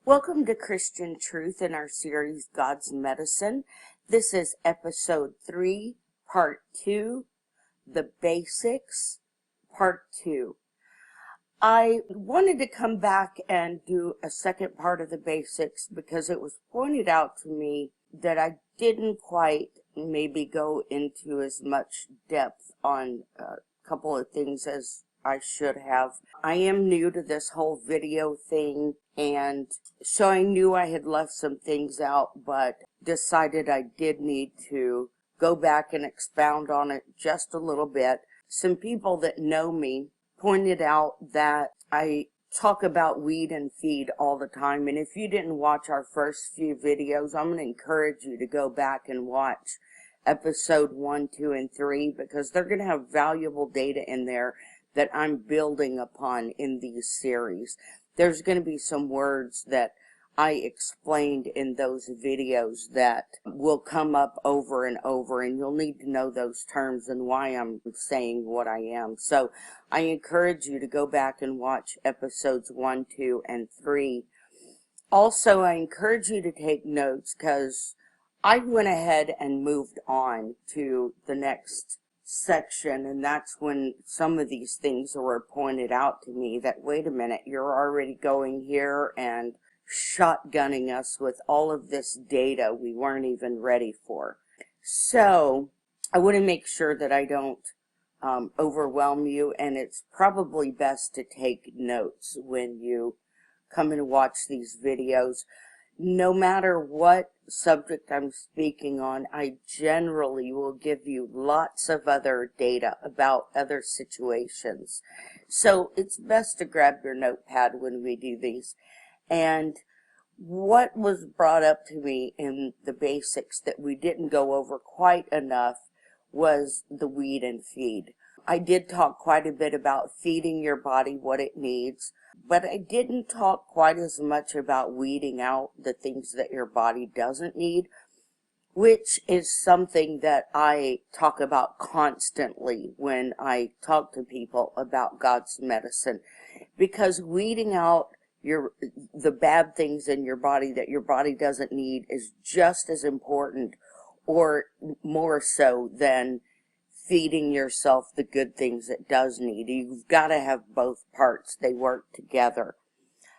Welcome to Christian Truth in our series, God's Medicine. This is episode 3, part 2, the basics, part 2. I wanted to come back and do a second part of the basics because it was pointed out to me that I didn't quite maybe go into as much depth on a couple of things as I should have. I am new to this whole video thing, and so I knew I had left some things out, but decided I did need to go back and expound on it just a little bit. Some people that know me pointed out that I talk about weed and feed all the time, and if you didn't watch our first few videos, I'm going to encourage you to go back and watch episode 1, 2, and 3, because they're going to have valuable data in there that I'm building upon in these series. There's going to be some words that I explained in those videos that will come up over and over, and you'll need to know those terms and why I'm saying what I am. So I encourage you to go back and watch episodes 1, 2, and 3. Also, I encourage you to take notes because I went ahead and moved on to the next section, and that's when some of these things were pointed out to me that, wait a minute, you're already going here and shotgunning us with all of this data we weren't even ready for. So I want to make sure that I don't overwhelm you, and it's probably best to take notes when you come and watch these videos. No matter what subject I'm speaking on, I generally will give you lots of other data about other situations. So it's best to grab your notepad when we do these. And what was brought up to me in the basics that we didn't go over quite enough was the weed and feed. I did talk quite a bit about feeding your body what it needs, but I didn't talk quite as much about weeding out the things that your body doesn't need, which is something that I talk about constantly when I talk to people about God's medicine, because weeding out the bad things in your body that your body doesn't need is just as important, or more so, than feeding yourself the good things it does need. You've got to have both parts. They work together.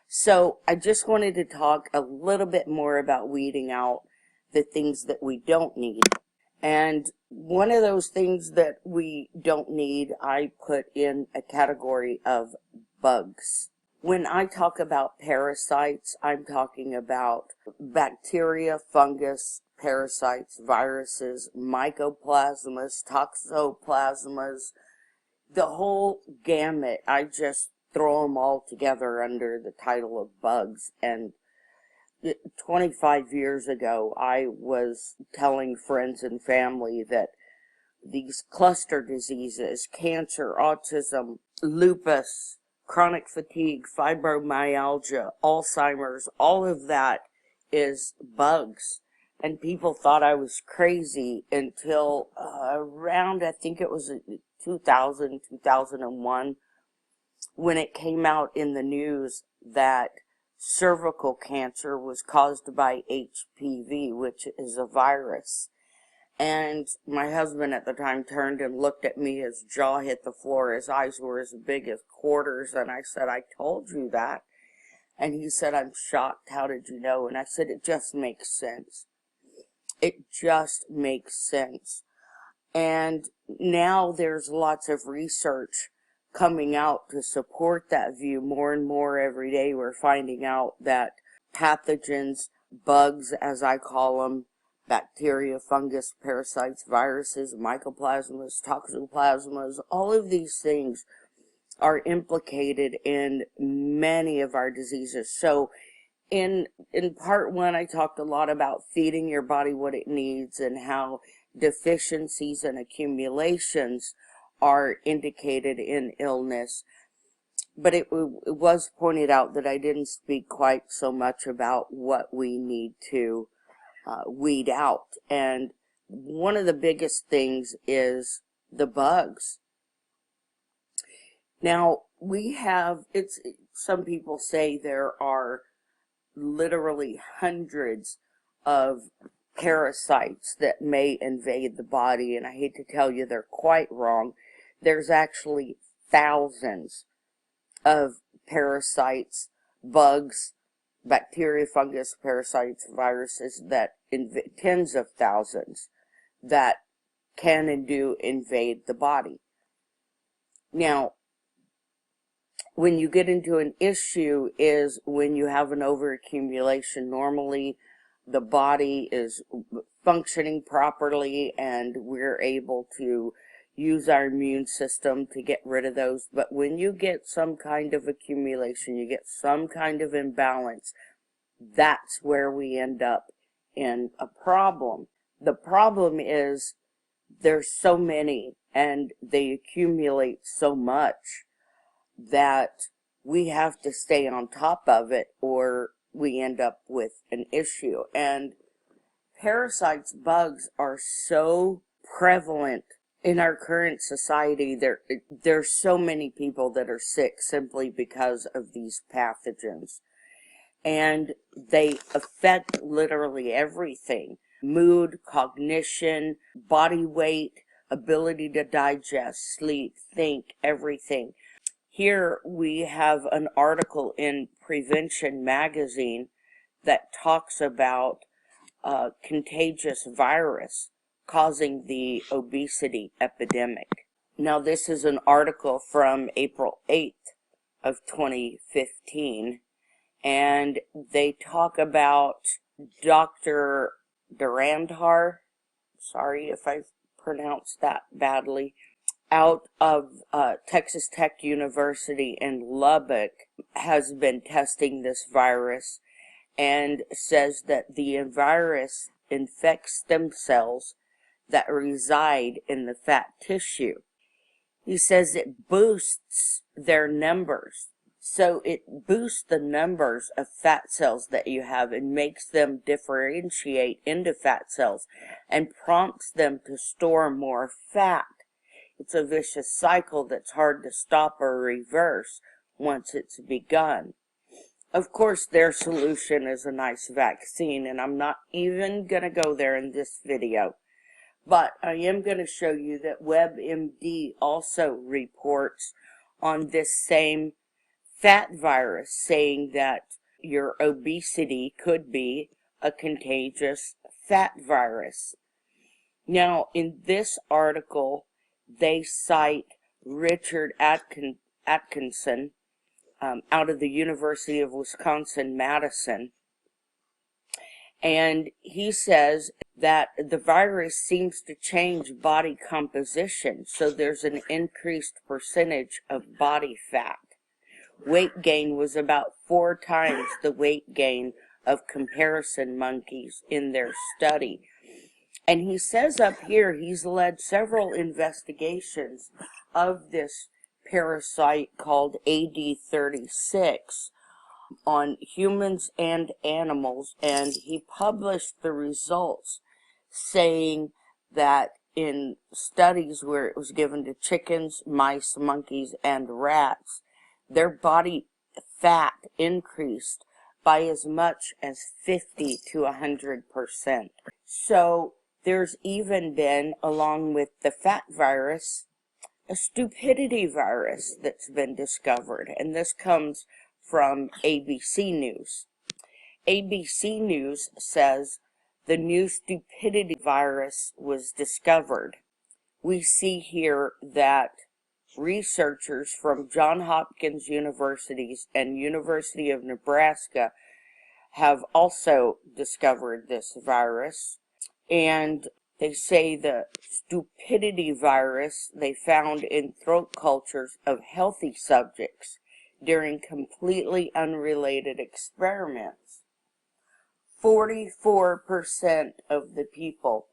So I just wanted to talk a little bit more about weeding out the things that we don't need. And one of those things that we don't need, I put in a category of bugs. When I talk about parasites, I'm talking about bacteria, fungus, parasites, viruses, mycoplasmas, toxoplasmas, the whole gamut. I just throw them all together under the title of bugs. And 25 years ago, I was telling friends and family that these cluster diseases, cancer, autism, lupus, chronic fatigue, fibromyalgia, Alzheimer's, all of that is bugs. And people thought I was crazy until around, I think it was 2000, 2001, when it came out in the news that cervical cancer was caused by HPV, which is a virus. And my husband at the time turned and looked at me, his jaw hit the floor, his eyes were as big as quarters, and I said, I told you that. And he said, I'm shocked, how did you know? And I said, it just makes sense. It just makes sense. And now there's lots of research coming out to support that view more and more every day. We're finding out that pathogens, bugs as I call them, bacteria, fungus, parasites, viruses, mycoplasmas, toxoplasmas, all of these things are implicated in many of our diseases. So in part 1, I talked a lot about feeding your body what it needs and how deficiencies and accumulations are indicated in illness. But it was pointed out that I didn't speak quite so much about what we need to weed out. And one of the biggest things is the bugs. Now, some people say there are literally hundreds of parasites that may invade the body, and I hate to tell you they're quite wrong. There's actually thousands of parasites, bugs, bacteria, fungus, parasites, viruses, that tens of thousands that can and do invade the body. Now, when you get into an issue is when you have an overaccumulation. Normally, the body is functioning properly and we're able to use our immune system to get rid of those. But when you get some kind of accumulation, you get some kind of imbalance, that's where we end up in a problem. The problem is there's so many and they accumulate so much that we have to stay on top of it or we end up with an issue. And parasites, bugs are so prevalent in our current society. There's so many people that are sick simply because of these pathogens. And they affect literally everything: mood, cognition, body weight, ability to digest, sleep, think, everything. Here we have an article in Prevention Magazine that talks about a contagious virus causing the obesity epidemic. Now, this is an article from April 8th of 2015, and they talk about Dr. Durandhar, sorry if I pronounced that badly, out of Texas Tech University in Lubbock, has been testing this virus and says that the virus infects stem cells that reside in the fat tissue. He says it boosts their numbers. So it boosts the numbers of fat cells that you have and makes them differentiate into fat cells and prompts them to store more fat. It's a vicious cycle that's hard to stop or reverse once it's begun. Of course, their solution is a nice vaccine, and I'm not even going to go there in this video. But I am going to show you that WebMD also reports on this same fat virus, saying that your obesity could be a contagious fat virus. Now, in this article, they cite Richard Atkinson out of the University of Wisconsin-Madison. And he says that the virus seems to change body composition, so there's an increased percentage of body fat. Weight gain was about 4 times the weight gain of comparison monkeys in their study. And he says up here he's led several investigations of this parasite called AD36 on humans and animals, and he published the results saying that in studies where it was given to chickens, mice, monkeys, and rats, their body fat increased by as much as 50 to 100%. So there's even been, along with the fat virus, a stupidity virus that's been discovered, and this comes from ABC News. ABC News says the new stupidity virus was discovered. We see here that researchers from Johns Hopkins Universities and University of Nebraska have also discovered this virus, and they say the stupidity virus they found in throat cultures of healthy subjects during completely unrelated experiments. 44% of the people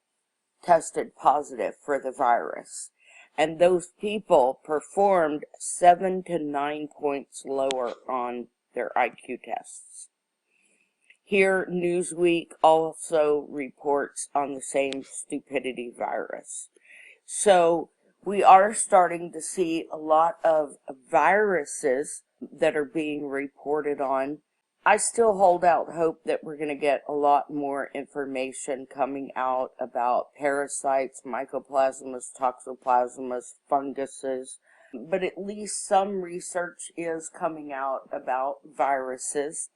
tested positive for the virus, and those people performed 7 to 9 points lower on their IQ tests. Here, Newsweek also reports on the same stupidity virus. So we are starting to see a lot of viruses that are being reported on I still hold out hope that we're going to get a lot more information coming out about parasites, mycoplasmas, toxoplasmas, funguses, but at least some research is coming out about viruses,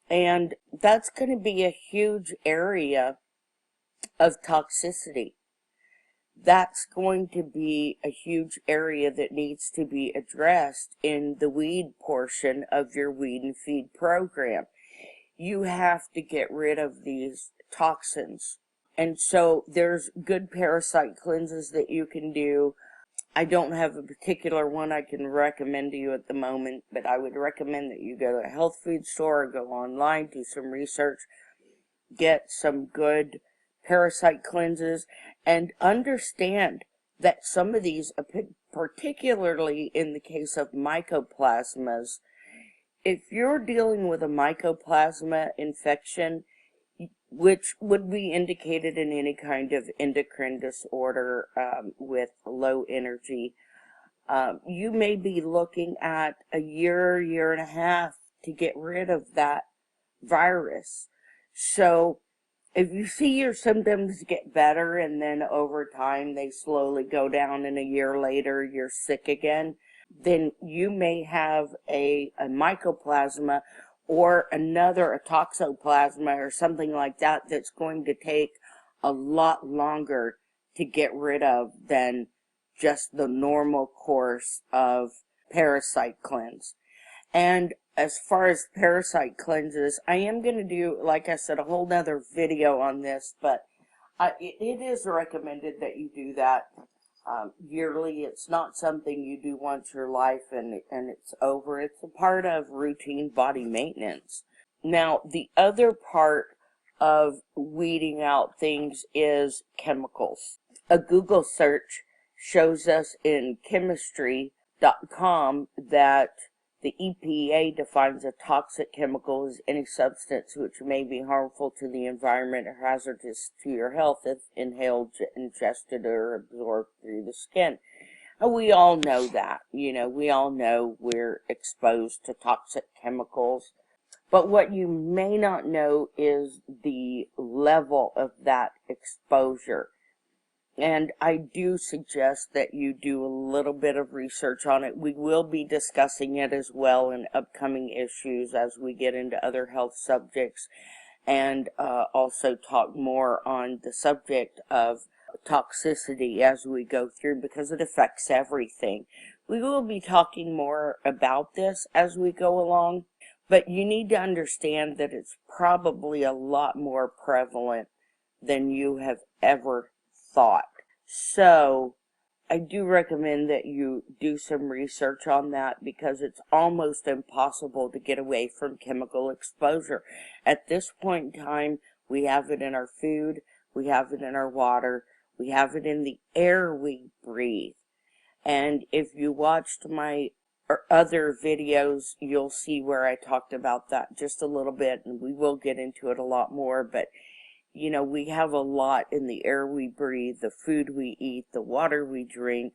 and that's going to be a huge area of toxicity. That's going to be a huge area that needs to be addressed in the weed portion of your weed and feed program. You have to get rid of these toxins. And so there's good parasite cleanses that you can do. I don't have a particular one I can recommend to you at the moment, but I would recommend that you go to a health food store or go online, do some research, get some good parasite cleanses, and understand that some of these, particularly in the case of mycoplasmas, if you're dealing with a mycoplasma infection, which would be indicated in any kind of endocrine disorder with low energy, you may be looking at a year and a half to get rid of that virus. So if you see your symptoms get better and then over time they slowly go down and a year later you're sick again, then you may have a mycoplasma or a toxoplasma or something like that that's going to take a lot longer to get rid of than just the normal course of parasite cleanse. And as far as parasite cleanses, I am going to do, like I said, a whole nother video on this, but it is recommended that you do that yearly. It's not something you do once your life and it's over. It's a part of routine body maintenance. Now, the other part of weeding out things is chemicals. A Google search shows us in chemistry.com that the EPA defines a toxic chemical as any substance which may be harmful to the environment or hazardous to your health if inhaled, ingested, or absorbed through the skin. And we all know that. We all know we're exposed to toxic chemicals. But what you may not know is the level of that exposure. And I do suggest that you do a little bit of research on it. We will be discussing it as well in upcoming issues as we get into other health subjects, and also talk more on the subject of toxicity as we go through, because it affects everything. We will be talking more about this as we go along, but you need to understand that it's probably a lot more prevalent than you have ever thought. So I do recommend that you do some research on that, because it's almost impossible to get away from chemical exposure. At this point in time, we have it in our food, we have it in our water, we have it in the air we breathe. And if you watched my other videos, you'll see where I talked about that just a little bit, and we will get into it a lot more, but we have a lot in the air we breathe, the food we eat, the water we drink,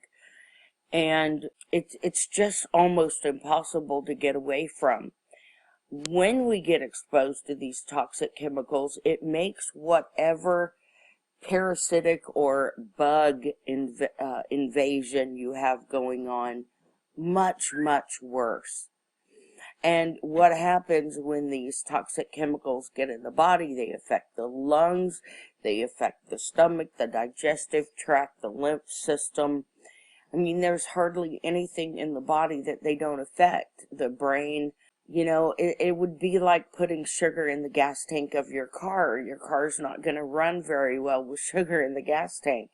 and it's just almost impossible to get away from. When we get exposed to these toxic chemicals, it makes whatever parasitic or bug invasion you have going on much, much worse. And what happens when these toxic chemicals get in the body? They affect the lungs, they affect the stomach, the digestive tract, the lymph system. I mean, there's hardly anything in the body that they don't affect. The brain, it would be like putting sugar in the gas tank of your car. Your car's not going to run very well with sugar in the gas tank.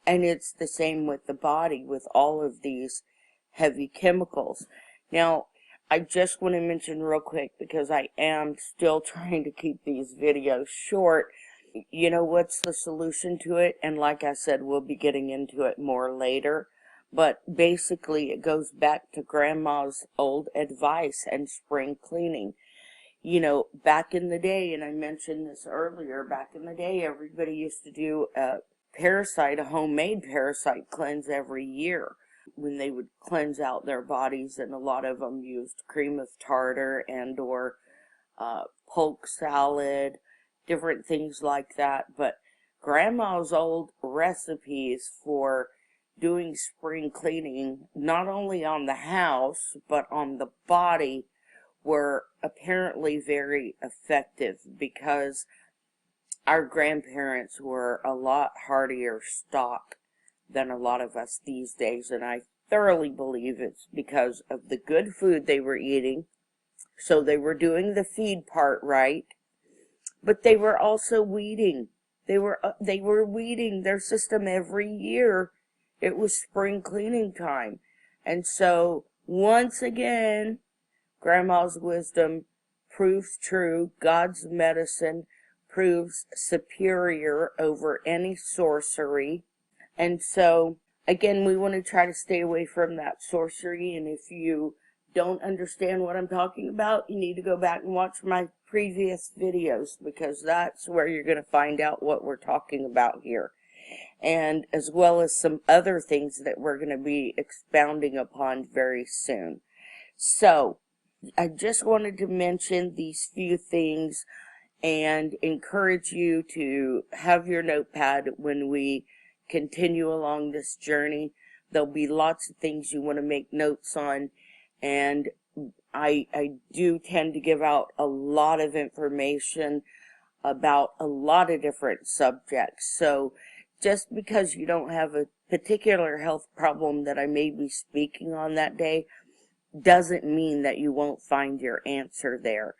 And it's the same with the body, with all of these heavy chemicals. Now, I just want to mention real quick, because I am still trying to keep these videos short, what's the solution to it? And like I said, we'll be getting into it more later. But basically, it goes back to Grandma's old advice and spring cleaning. Back in the day, and I mentioned this earlier, back in the day, everybody used to do a homemade parasite cleanse every year, when they would cleanse out their bodies, and a lot of them used cream of tartar and or polk salad, different things like that. But Grandma's old recipes for doing spring cleaning, not only on the house, but on the body, were apparently very effective because our grandparents were a lot hardier stock than a lot of us these days, and I thoroughly believe it's because of the good food they were eating. So they were doing the feed part right, but they were also weeding. They were weeding their system every year. It was spring cleaning time. And so once again, Grandma's wisdom proves true. God's medicine proves superior over any sorcery. And so, again, we want to try to stay away from that sorcery. And if you don't understand what I'm talking about, you need to go back and watch my previous videos, because that's where you're going to find out what we're talking about here. And as well as some other things that we're going to be expounding upon very soon. So, I just wanted to mention these few things and encourage you to have your notepad when we continue along this journey. There'll be lots of things you want to make notes on, and I do tend to give out a lot of information about a lot of different subjects. So just because you don't have a particular health problem that I may be speaking on that day doesn't mean that you won't find your answer there.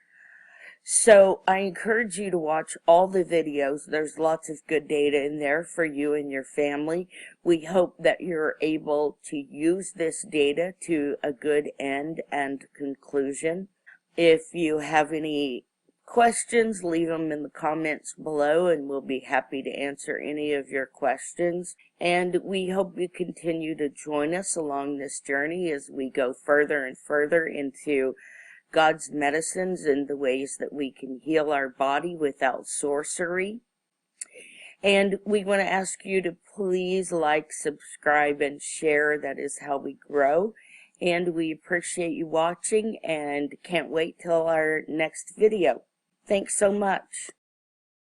So I encourage you to watch all the videos. There's lots of good data in there for you and your family. We hope that you're able to use this data to a good end and conclusion. If you have any questions, leave them in the comments below and we'll be happy to answer any of your questions. And we hope you continue to join us along this journey as we go further and further into God's medicines and the ways that we can heal our body without sorcery. And we want to ask you to please like, subscribe, and share. That is how we grow. And we appreciate you watching and can't wait till our next video. Thanks so much.